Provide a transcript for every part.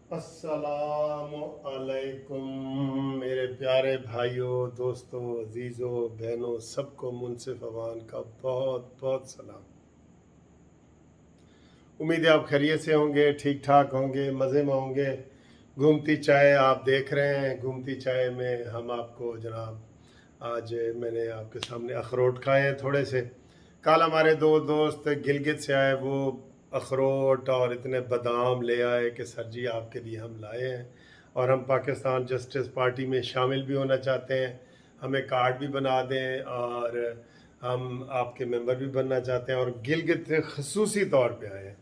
अस्सलामु अलैकुम मेरे प्यारे भाइयों, दोस्तों, अजीज़ों, बहनों, सबको मुनसिफ अवान का बहुत बहुत सलाम। उम्मीद है आप खैरियत से होंगे, ठीक ठाक होंगे, मज़े में होंगे। घूमती चाय आप देख रहे हैं। घूमती चाय में हम आपको जनाब आज मैंने आपके सामने अखरोट खाए हैं थोड़े से। कल हमारे दो दोस्त गिलगित से आए, वो अखरोट और इतने बादाम ले आए कि सर जी आपके लिए हम लाए हैं, और हम पाकिस्तान जस्टिस पार्टी में शामिल भी होना चाहते हैं। हमें कार्ड भी बना दें और हम आपके मेंबर भी बनना चाहते हैं, और गिलगित से खसूसी तौर पे आए हैं।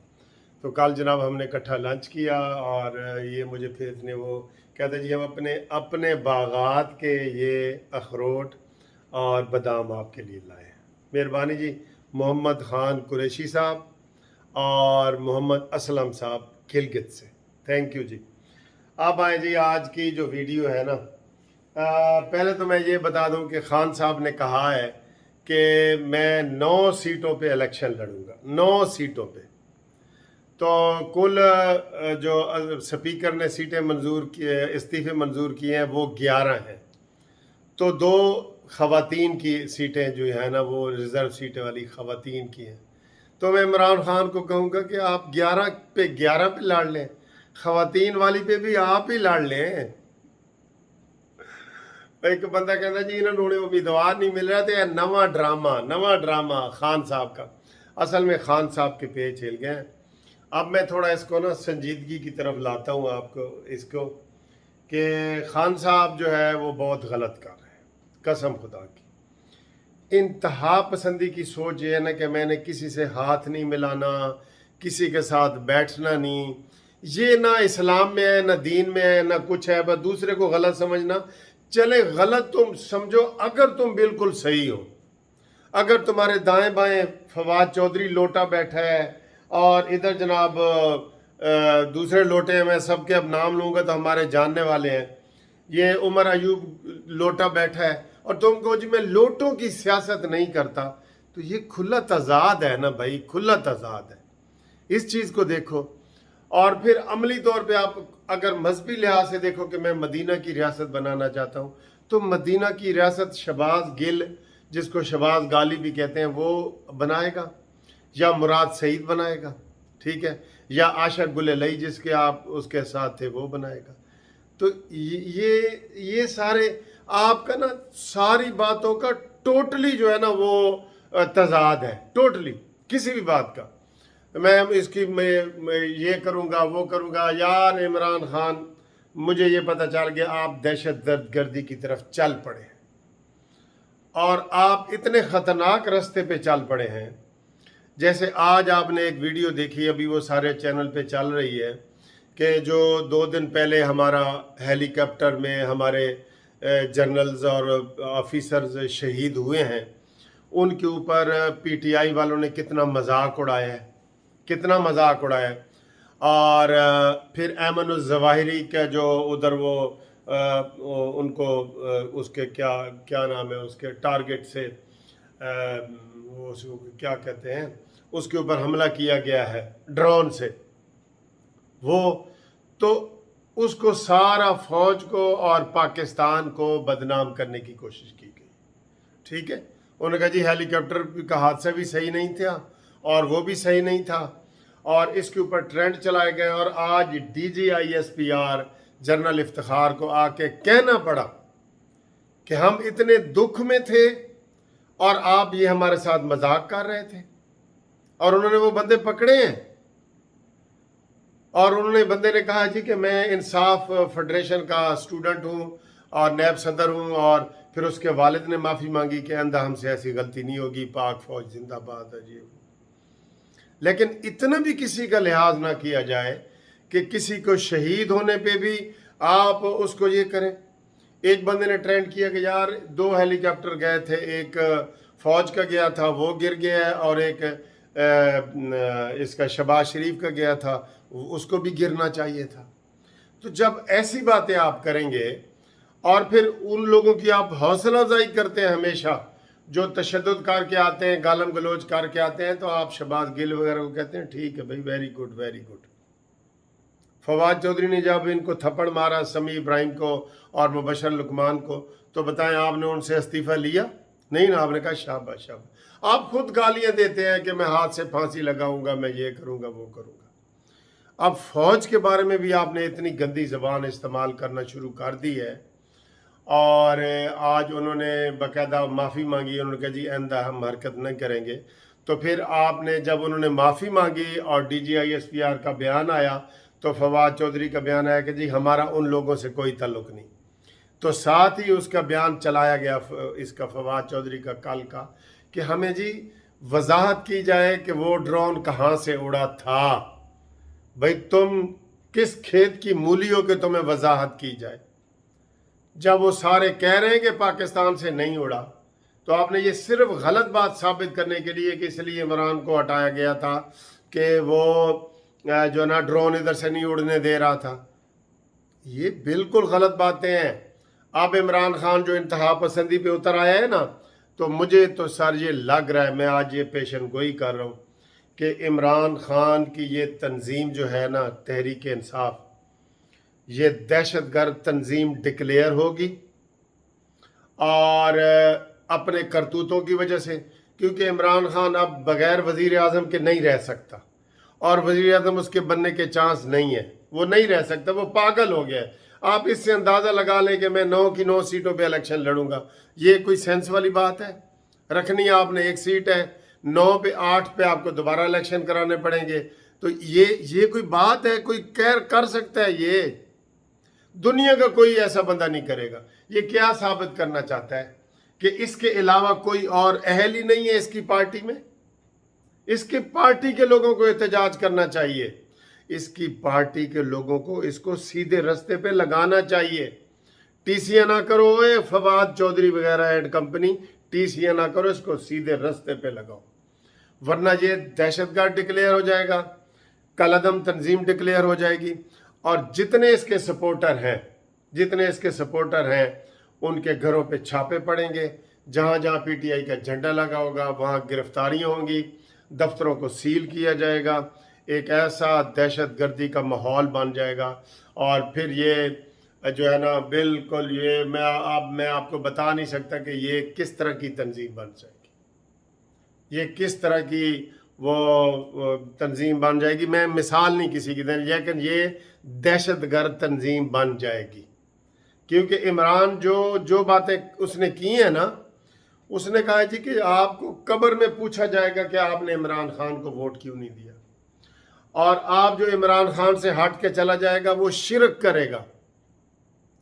तो कल जनाब हमने इकट्ठा लंच किया, और ये मुझे फिर इतने वो कहते जी हम अपने अपने बागात के ये अखरोट और बादाम आपके लिए लाए हैं। मेहरबानी जी। मोहम्मद ख़ान कुरैशी साहब और मोहम्मद असलम साहब गिलगित से, थैंक यू जी। अब आए जी आज की जो वीडियो है ना, पहले तो मैं ये बता दूं कि खान साहब ने कहा है कि मैं 9 सीटों पे इलेक्शन लड़ूंगा, 9 सीटों पे। तो कुल जो स्पीकर ने सीटें मंजूर की, इस्तीफे मंजूर किए हैं वो 11 हैं। तो 2 ख़वातीन की सीटें जो है ना वो रिज़र्व सीटें वाली ख़वातीन की हैं। तो मैं इमरान खान को कहूँगा कि आप 11 पे लड़ लें, ख़वातीन वाली पे भी आप ही लड़ लें। एक बंदा कहता जी इन्होंने उम्मीदवार नहीं मिल रहा, तो नवा ड्रामा खान साहब का। असल में खान साहब के पेच हिल गए। अब मैं थोड़ा इसको ना संजीदगी की तरफ लाता हूँ आपको, इसको कि खान साहब जो है वो बहुत गलत कर रहे हैं, कसम खुदा की। इंतहा पसंदी की सोच ये है ना कि मैंने किसी से हाथ नहीं मिलाना, किसी के साथ बैठना नहीं। ये ना इस्लाम में है, ना दीन में है, ना कुछ है। बस दूसरे को गलत समझना। चले गलत तुम समझो अगर तुम बिल्कुल सही हो। अगर तुम्हारे दाएं बाएं फवाद चौधरी लोटा बैठा है, और इधर जनाब दूसरे लोटे मैं सबके अब नाम लूँगा तो हमारे जानने वाले हैं, ये उमर अयूब लोटा बैठा है, और तुम कहो जी मैं लोटों की सियासत नहीं करता, तो ये खुला तजाद है ना भाई, खुला तजाद है। इस चीज़ को देखो। और फिर अमली तौर पे आप अगर मजहबी लिहाज से देखो कि मैं मदीना की रियासत बनाना चाहता हूँ, तो मदीना की रियासत शहबाज गिल, जिसको शहबाज गाली भी कहते हैं, वो बनाएगा, या मुराद सईद बनाएगा, ठीक है, या आशा गुललई जिसके आप उसके साथ थे वो बनाएगा। तो ये सारे आपका ना सारी बातों का टोटली जो है ना वो तजाद है, टोटली किसी भी बात का। मैं इसकी मैं ये करूँगा वो करूँगा। यार इमरान खान, मुझे ये पता चल गया आप दहशत गर्दी की तरफ चल पड़े, और आप इतने ख़तरनाक रास्ते पे चल पड़े हैं। जैसे आज आपने एक वीडियो देखी, अभी वो सारे चैनल पे चल रही है, कि जो 2 दिन पहले हमारा हेलीकॉप्टर में हमारे जनरल्स और ऑफिसर्स शहीद हुए हैं, उनके ऊपर पीटीआई वालों ने कितना मजाक उड़ाया है, कितना मजाक उड़ाया है। और फिर ऐमन उज़्ज़वाहिरी का जो उधर वो उनको उसके क्या क्या नाम है उसके टारगेट से, वो उसको क्या कहते हैं, उसके ऊपर हमला किया गया है ड्रोन से, वो तो उसको सारा फौज को और पाकिस्तान को बदनाम करने की कोशिश की गई, ठीक है। उन्होंने कहा जी हेलीकॉप्टर का हादसा भी सही नहीं था और वो भी सही नहीं था, और इसके ऊपर ट्रेंड चलाए गए। और आज DGISPR जनरल इफ्तिखार को आके कहना पड़ा कि हम इतने दुख में थे और आप ये हमारे साथ मजाक कर रहे थे, और उन्होंने वो बंदे पकड़े हैं। और उन्होंने बंदे ने कहा जी कि मैं इंसाफ फेडरेशन का स्टूडेंट हूँ और नैब सदर हूँ, और फिर उसके वालिद ने माफ़ी मांगी कि आइंदा हमसे ऐसी गलती नहीं होगी, पाक फौज जिंदाबाद है जी। लेकिन इतना भी किसी का लिहाज ना किया जाए कि किसी को शहीद होने पे भी आप उसको ये करें। एक बंदे ने ट्रेंड किया कि यार 2 हेलीकॉप्टर गए थे, एक फौज का गया था वो गिर गया है, और एक इसका शहबाज शरीफ का गया था उसको भी गिरना चाहिए था। तो जब ऐसी बातें आप करेंगे और फिर उन लोगों की आप हौसला अफजाई करते हैं हमेशा जो तशद्दुद करके आते हैं, गालम गलोच करके आते हैं, तो आप शहबाज गिल वगैरह को कहते हैं ठीक है भाई, very good very good. Fawad Chaudhry ने जब इनको थप्पड़ मारा समी इब्राहिम को और मुबशर लुकमान को, तो बताएं आपने उनसे इस्तीफ़ा लिया? नहीं ना, आपने कहा शाबाश शाबाश। आप खुद गालियां देते हैं कि मैं हाथ से फांसी लगाऊंगा, मैं ये करूंगा वो करूंगा। अब फौज के बारे में भी आपने इतनी गंदी ज़बान इस्तेमाल करना शुरू कर दी है, और आज उन्होंने बाकायदा माफ़ी मांगी, उन्होंने कहा जी आइंदा हम हरकत नहीं करेंगे। तो फिर आपने जब उन्होंने माफ़ी मांगी और DGISPR का बयान आया, तो फवाद चौधरी का बयान आया कि जी हमारा उन लोगों से कोई ताल्लुक़ नहीं। तो साथ ही उसका बयान चलाया गया इसका फवाद चौधरी का कल का, कि हमें जी वजाहत की जाए कि वो ड्रोन कहाँ से उड़ा था। भाई तुम किस खेत की मूली हो कि तुम्हें वजाहत की जाए, जब वो सारे कह रहे हैं कि पाकिस्तान से नहीं उड़ा। तो आपने ये सिर्फ गलत बात साबित करने के लिए कि इसलिए इमरान को हटाया गया था कि वो जो ना ड्रोन इधर से नहीं उड़ने दे रहा था। ये बिल्कुल गलत बातें हैं। अब इमरान खान जो इंतहा पसंदी पे उतर आया है ना, तो मुझे तो सर ये लग रहा है, मैं आज ये पेशन गोई कर रहा हूँ कि इमरान खान की ये तंजीम जो है ना, तहरीक इंसाफ, ये दहशतगर्द तंजीम डिक्लेयर होगी, और अपने करतूतों की वजह से, क्योंकि इमरान खान अब बगैर वज़ीर आज़म के नहीं रह सकता, और वज़ीर आज़म उसके बनने के चांस नहीं है, वो नहीं रह सकता, वो पागल हो गया है। आप इससे अंदाज़ा लगा लें कि मैं 9 की 9 सीटों पे इलेक्शन लड़ूंगा, ये कोई सेंस वाली बात है? रखनी आपने एक सीट है, 9 पे 8 पे आपको दोबारा इलेक्शन कराने पड़ेंगे, तो ये कोई बात है? कोई कर सकता है? ये दुनिया का कोई ऐसा बंदा नहीं करेगा। ये क्या साबित करना चाहता है कि इसके अलावा कोई और अहल ही नहीं है इसकी पार्टी में? इसकी पार्टी के लोगों को एहतजाज करना चाहिए, इसकी पार्टी के लोगों को इसको सीधे रास्ते पे लगाना चाहिए। टीसीए ना करो ए फवाद चौधरी वगैरह एंड कंपनी, टीसीए ना करो, इसको सीधे रास्ते पे लगाओ, वरना ये दहशतगर्द डिक्लेयर हो जाएगा, कलअदम तंजीम डिक्लेयर हो जाएगी, और जितने इसके सपोर्टर हैं उनके घरों पे छापे पड़ेंगे, जहाँ जहाँ पीटीआई का झंडा लगा होगा वहाँ गिरफ्तारियाँ होंगी, दफ्तरों को सील किया जाएगा, एक ऐसा दहशतगर्दी का माहौल बन जाएगा। और फिर ये जो है ना, बिल्कुल ये मैं आपको बता नहीं सकता कि ये किस तरह की तंजीम बन जाएगी, ये किस तरह की वो तंजीम बन जाएगी। मैं मिसाल नहीं किसी की दे, लेकिन ये दहशतगर्द तंजीम बन जाएगी, क्योंकि इमरान जो बातें उसने की हैं ना, उसने कहा जी कि आपको कब्र में पूछा जाएगा कि आपने इमरान खान को वोट क्यों नहीं दिया, और आप जो इमरान खान से हट के चला जाएगा वो शिरक करेगा।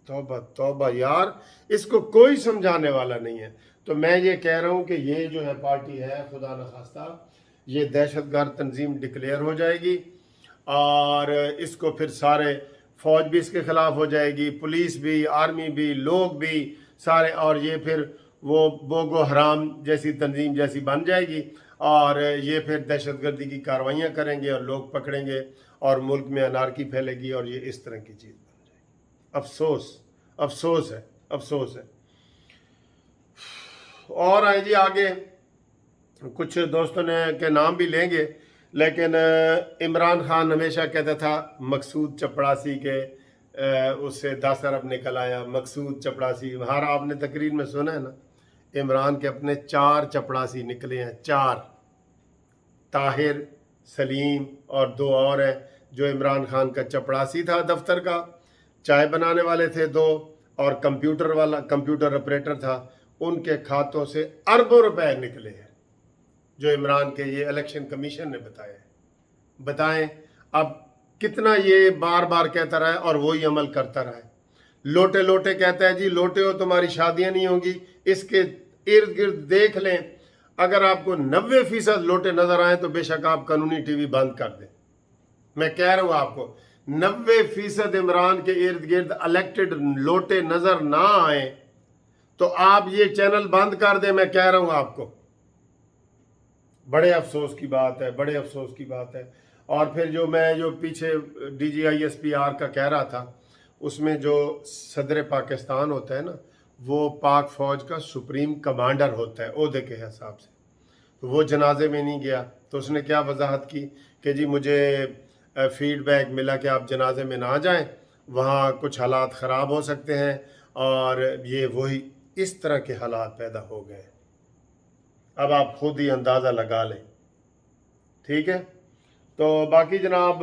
तौबा तौबा यार, इसको कोई समझाने वाला नहीं है। तो मैं ये कह रहा हूँ कि ये जो है पार्टी है, खुदा न खास्ता ये दहशतगर्द तंजीम डिक्लेयर हो जाएगी, और इसको फिर सारे फौज भी इसके खिलाफ हो जाएगी, पुलिस भी, आर्मी भी, लोग भी सारे, और ये फिर वो बोगो हराम जैसी तंजीम जैसी बन जाएगी, और ये फिर दहशतगर्दी की कार्रवाइयाँ करेंगे और लोग पकड़ेंगे और मुल्क में अनारकी फैलेगी, और ये इस तरह की चीज़ बन जाएगी। अफसोस है। और आए जी आगे, कुछ दोस्तों के नाम भी लेंगे, लेकिन इमरान खान हमेशा कहता था मकसूद चपड़ासी के उससे 10 अरब निकल आया, मकसूद चपड़ासी। हर आपने तकरीर में सुना है ना, इमरान के अपने 4 चपड़ासी निकले हैं, 4, ताहिर, सलीम और 2 और हैं, जो इमरान खान का चपड़ासी था दफ्तर का, चाय बनाने वाले थे 2, और कंप्यूटर ऑपरेटर था। उनके खातों से अरबों रुपए निकले हैं, जो इमरान के ये इलेक्शन कमीशन ने बताएं अब कितना ये बार बार कहता रहा है और वही अमल करता रहा है। लोटे लोटे कहता है जी, लोटे हो तुम्हारी शादियां नहीं होंगी। इसके इर्द गिर्द देख लें, अगर आपको 90% लोटे नजर आए तो बेशक आप कानूनी टीवी बंद कर दें। मैं कह रहा हूं आपको, 90% इमरान के इर्द गिर्द इलेक्टेड लोटे नजर ना आए तो आप ये चैनल बंद कर दें। मैं कह रहा हूं आपको, बड़े अफसोस की बात है। और फिर जो पीछे DGISPR का कह रहा था, उसमें जो सदर पाकिस्तान होता है ना, वो पाक फौज का सुप्रीम कमांडर होता है ओहदे के हिसाब से। तो वो जनाजे में नहीं गया, तो उसने क्या वजाहत की कि जी मुझे फीडबैक मिला कि आप जनाजे में ना जाएं, वहाँ कुछ हालात ख़राब हो सकते हैं, और ये वही इस तरह के हालात पैदा हो गए। अब आप खुद ही अंदाज़ा लगा लें, ठीक है। तो बाकी जनाब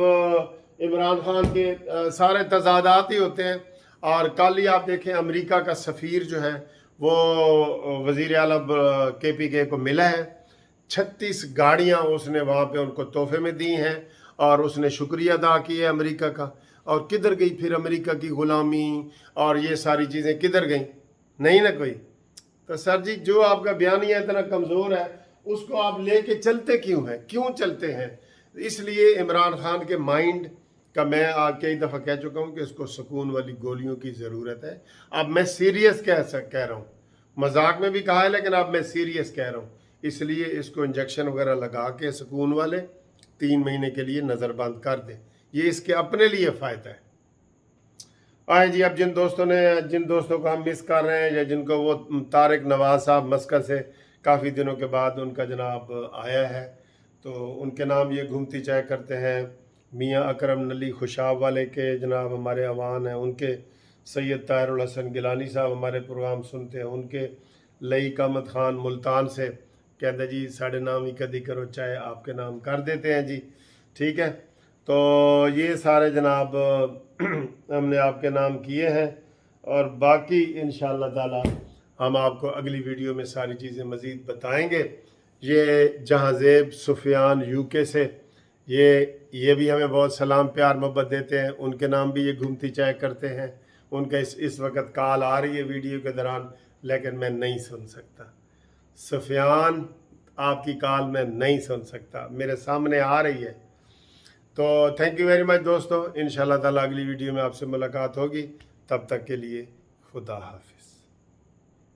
इमरान खान के सारे तजादात ही होते हैं। और कल ही आप देखें अमेरिका का सफ़ीर जो है वो वज़ीर आलम KPK को मिला है। 36 गाड़ियाँ उसने वहाँ पे उनको तोहफे में दी हैं और उसने शुक्रिया अदा किया है अमेरिका का। और किधर गई फिर अमेरिका की ग़ुलामी और ये सारी चीज़ें किधर गई? नहीं ना कोई। तो सर जी जो आपका बयानिया इतना कमज़ोर है उसको आप लेके चलते क्यों हैं, क्यों चलते हैं? इसलिए इमरान खान के माइंड का मैं कई दफ़ा कह चुका हूँ कि इसको सुकून वाली गोलियों की ज़रूरत है। अब मैं सीरियस कह रहा हूँ, मजाक में भी कहा है लेकिन अब मैं सीरियस कह रहा हूँ। इसलिए इसको इंजेक्शन वगैरह लगा के सुकून वाले 3 महीने के लिए नज़रबंद कर दें, ये इसके अपने लिए फ़ायदा है। आए जी, अब जिन दोस्तों को हम मिस कर रहे हैं या जिनको वो तारिक नवाज साहब मस्कत से काफ़ी दिनों के बाद उनका जनाब आया है, तो उनके नाम ये घूमती चाय करते हैं। मियाँ अकरम नली खुशाब वाले के जनाब हमारे अवान हैं, उनके सैयद ताहिरुल हसन गिलानी साहब हमारे प्रोग्राम सुनते हैं, उनके लई कामत खान मुल्तान से कहते जी साढ़े नाम ही कदी करो चाहे आपके नाम कर देते हैं जी, ठीक है। तो ये सारे जनाब हमने आपके नाम किए हैं और बाकी इंशाअल्लाह ताला हम आपको अगली वीडियो में सारी चीज़ें मज़ीद बताएंगे। ये जहाज़ेब सुफियान UK से ये भी हमें बहुत सलाम प्यार मोहब्बत देते हैं, उनके नाम भी ये घूमती चाय करते हैं। उनका इस वक्त कॉल आ रही है वीडियो के दौरान, लेकिन मैं नहीं सुन सकता। सुफियान आपकी कॉल मैं नहीं सुन सकता, मेरे सामने आ रही है। तो थैंक यू वेरी मच दोस्तों, इंशाल्लाह ताला अगली वीडियो में आपसे मुलाकात होगी। तब तक के लिए खुदा हाफिज़।